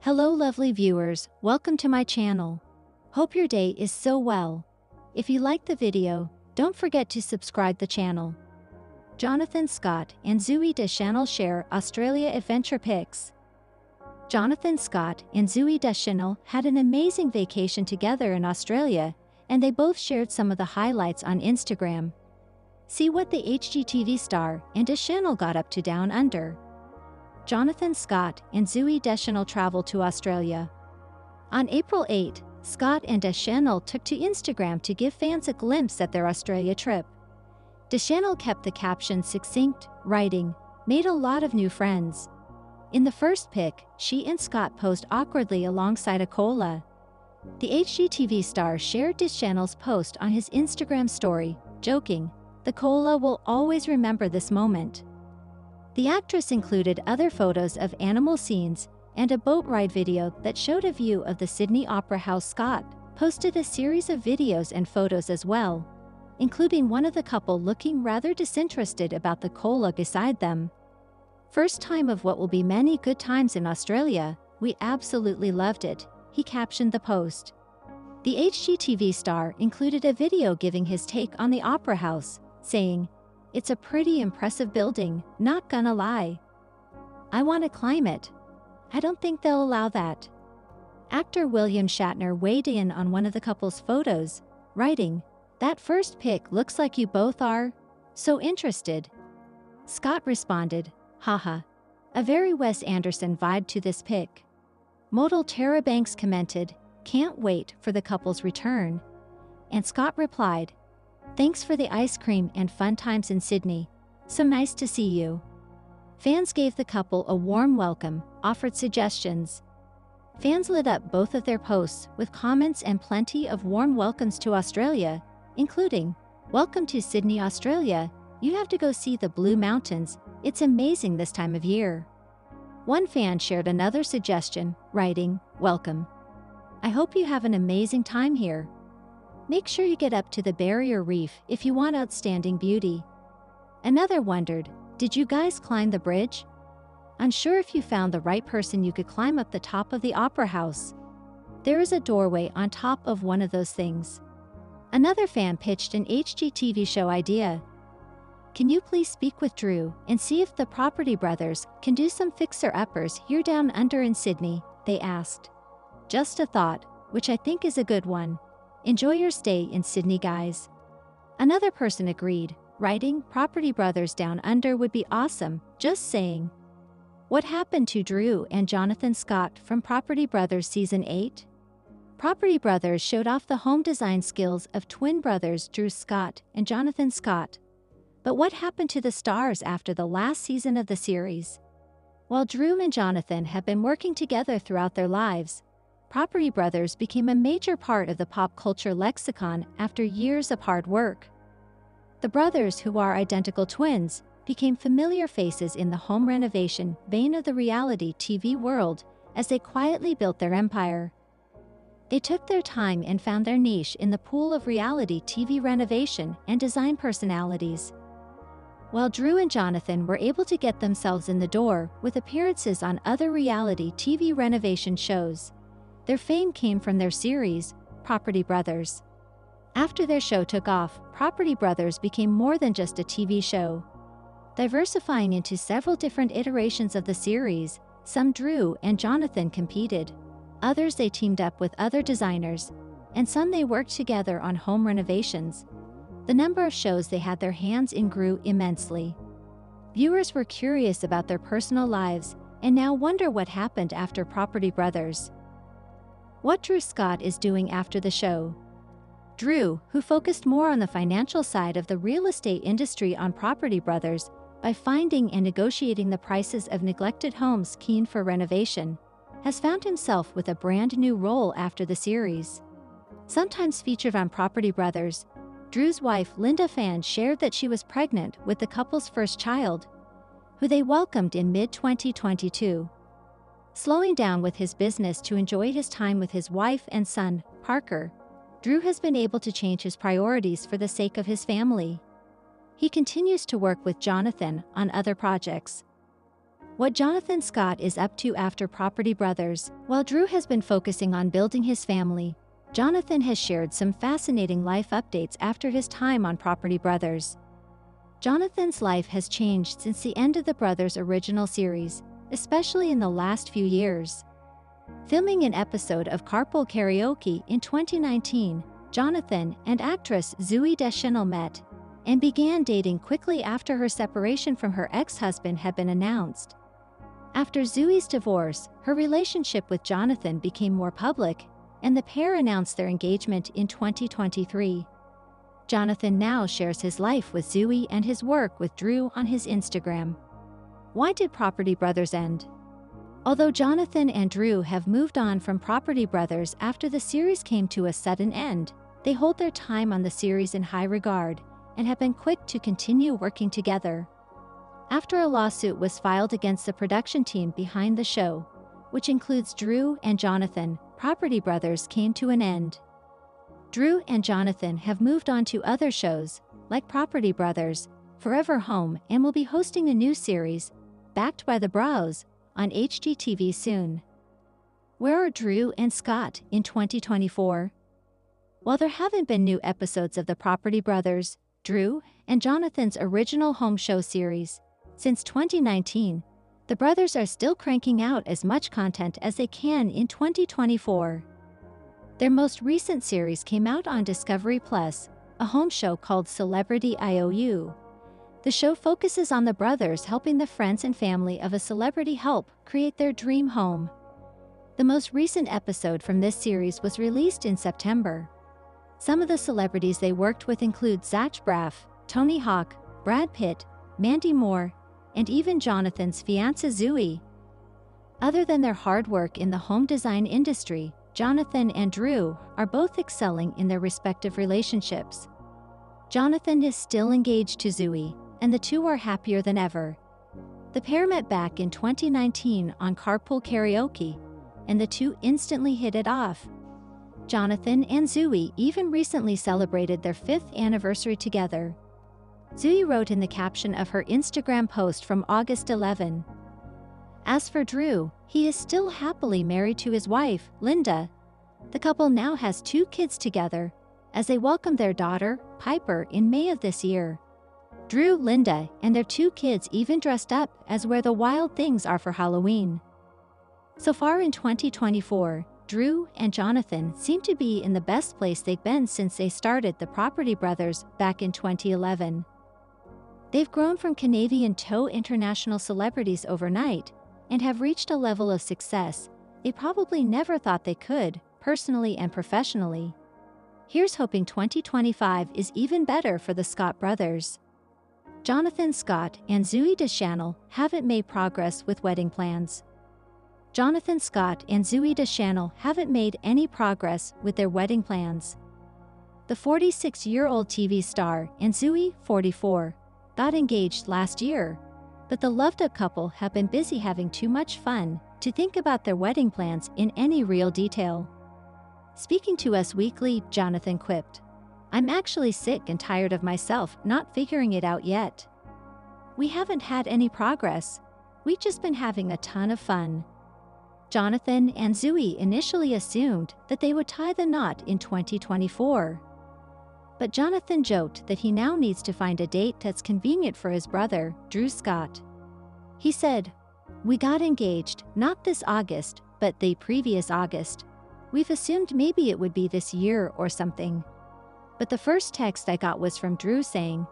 Hello lovely viewers, welcome to my channel. Hope your day is so well. If you like the video, don't forget to subscribe the channel. Jonathan Scott and Zooey Deschanel share Australia adventure pics. Jonathan Scott and Zooey Deschanel had an amazing vacation together in Australia, and they both shared some of the highlights on Instagram. See what the HGTV star and Deschanel got up to down under. Jonathan Scott and Zooey Deschanel traveled to Australia. On April 8, Scott and Deschanel took to Instagram to give fans a glimpse at their Australia trip. Deschanel kept the caption succinct, writing, "Made a lot of new friends." In the first pic, she and Scott posed awkwardly alongside a cola. The HGTV star shared Deschanel's post on his Instagram story, joking, "The cola will always remember this moment." The actress included other photos of animal scenes and a boat ride video that showed a view of the Sydney Opera House. Scott posted a series of videos and photos as well, including one of the couple looking rather disinterested about the cola beside them. "First time of what will be many good times in Australia, we absolutely loved it," he captioned the post. The HGTV star included a video giving his take on the Opera House, saying, "It's a pretty impressive building, not gonna lie. I want to climb it. I don't think they'll allow that." Actor William Shatner weighed in on one of the couple's photos, writing, "That first pic looks like you both are so interested." Scott responded, "Haha. A very Wes Anderson vibe to this pic." Model Tara Banks commented, "Can't wait for the couple's return." And Scott replied, "Thanks for the ice cream and fun times in Sydney. So nice to see you." Fans gave the couple a warm welcome, offered suggestions. Fans lit up both of their posts with comments and plenty of warm welcomes to Australia, including, "Welcome to Sydney, Australia. You have to go see the Blue Mountains. It's amazing this time of year." One fan shared another suggestion, writing, "Welcome. I hope you have an amazing time here. Make sure you get up to the Barrier Reef if you want outstanding beauty." Another wondered, "Did you guys climb the bridge? Unsure if you found the right person you could climb up the top of the Opera House. There is a doorway on top of one of those things." Another fan pitched an HGTV show idea. "Can you please speak with Drew and see if the Property Brothers can do some fixer-uppers here down under in Sydney?" they asked. "Just a thought, which I think is a good one. Enjoy your stay in Sydney, guys." Another person agreed, writing, "Property Brothers down under would be awesome, just saying." What happened to Drew and Jonathan Scott from Property Brothers Season 8? Property Brothers showed off the home design skills of twin brothers Drew Scott and Jonathan Scott. But what happened to the stars after the last season of the series? While Drew and Jonathan have been working together throughout their lives, Property Brothers became a major part of the pop culture lexicon after years of hard work. The brothers, who are identical twins, became familiar faces in the home renovation vein of the reality TV world as they quietly built their empire. They took their time and found their niche in the pool of reality TV renovation and design personalities. While Drew and Jonathan were able to get themselves in the door with appearances on other reality TV renovation shows, their fame came from their series, Property Brothers. After their show took off, Property Brothers became more than just a TV show. Diversifying into several different iterations of the series, some Drew and Jonathan competed, others they teamed up with other designers, and some they worked together on home renovations. The number of shows they had their hands in grew immensely. Viewers were curious about their personal lives and now wonder what happened after Property Brothers. What Drew Scott is doing after the show. Drew, who focused more on the financial side of the real estate industry on Property Brothers by finding and negotiating the prices of neglected homes keen for renovation, has found himself with a brand new role after the series. Sometimes featured on Property Brothers, Drew's wife Linda Phan shared that she was pregnant with the couple's first child, who they welcomed in mid-2022. Slowing down with his business to enjoy his time with his wife and son, Parker, Drew has been able to change his priorities for the sake of his family. He continues to work with Jonathan on other projects. What Jonathan Scott is up to after Property Brothers. While Drew has been focusing on building his family, Jonathan has shared some fascinating life updates after his time on Property Brothers. Jonathan's life has changed since the end of the brothers' original series, especially in the last few years. Filming an episode of Carpool Karaoke in 2019, Jonathan and actress Zooey Deschanel met and began dating quickly after her separation from her ex-husband had been announced. After Zooey's divorce, her relationship with Jonathan became more public, and the pair announced their engagement in 2023. Jonathan now shares his life with Zooey and his work with Drew on his Instagram. Why did Property Brothers end? Although Jonathan and Drew have moved on from Property Brothers after the series came to a sudden end, they hold their time on the series in high regard and have been quick to continue working together. After a lawsuit was filed against the production team behind the show, which includes Drew and Jonathan, Property Brothers came to an end. Drew and Jonathan have moved on to other shows, like Property Brothers, Forever Home, and will be hosting a new series, backed by the Bros, on HGTV soon. Where are Drew and Scott in 2024? While there haven't been new episodes of the Property Brothers, Drew, and Jonathan's original home show series since 2019, the brothers are still cranking out as much content as they can in 2024. Their most recent series came out on Discovery Plus, a home show called Celebrity IOU. The show focuses on the brothers helping the friends and family of a celebrity help create their dream home. The most recent episode from this series was released in September. Some of the celebrities they worked with include Zach Braff, Tony Hawk, Brad Pitt, Mandy Moore, and even Jonathan's fiancée Zooey. Other than their hard work in the home design industry, Jonathan and Drew are both excelling in their respective relationships. Jonathan is still engaged to Zooey, and the two are happier than ever. The pair met back in 2019 on Carpool Karaoke, and the two instantly hit it off. Jonathan and Zooey even recently celebrated their 5th anniversary together. Zooey wrote in the caption of her Instagram post from August 11. As for Drew, he is still happily married to his wife, Linda. The couple now has 2 kids together, as they welcomed their daughter, Piper, in May of this year. Drew, Linda, and their 2 kids even dressed up as Where the Wild Things Are for Halloween. So far in 2024, Drew and Jonathan seem to be in the best place they've been since they started the Property Brothers back in 2011. They've grown from Canadian to international celebrities overnight and have reached a level of success they probably never thought they could, personally and professionally. Here's hoping 2025 is even better for the Scott brothers. Jonathan Scott and Zooey Deschanel haven't made progress with wedding plans. Jonathan Scott and Zooey Deschanel haven't made any progress with their wedding plans. The 46-year-old TV star and Zooey, 44, got engaged last year, but the loved-up couple have been busy having too much fun to think about their wedding plans in any real detail. Speaking to Us Weekly, Jonathan quipped, "I'm actually sick and tired of myself not figuring it out yet. We haven't had any progress. We've just been having a ton of fun." Jonathan and Zooey initially assumed that they would tie the knot in 2024. But Jonathan joked that he now needs to find a date that's convenient for his brother, Drew Scott. He said, "We got engaged, not this August, but the previous August. We've assumed maybe it would be this year or something. But the first text I got was from Drew saying,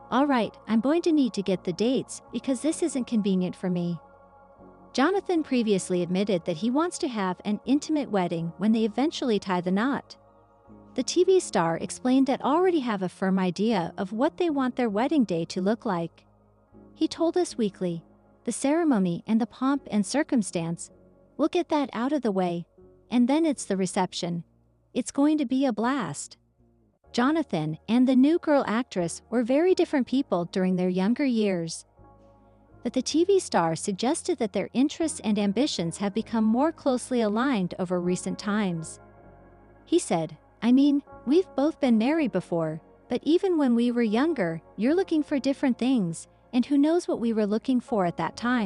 'All right, I'm going to need to get the dates because this isn't convenient for me.'" Jonathan previously admitted that he wants to have an intimate wedding when they eventually tie the knot. The TV star explained that already have a firm idea of what they want their wedding day to look like. He told Us Weekly, "The ceremony and the pomp and circumstance, we'll get that out of the way, and then it's the reception. It's going to be a blast." Jonathan and the new girl actress were very different people during their younger years. But the TV star suggested that their interests and ambitions have become more closely aligned over recent times. He said, "I mean, we've both been married before, but even when we were younger, you're looking for different things, and who knows what we were looking for at that time."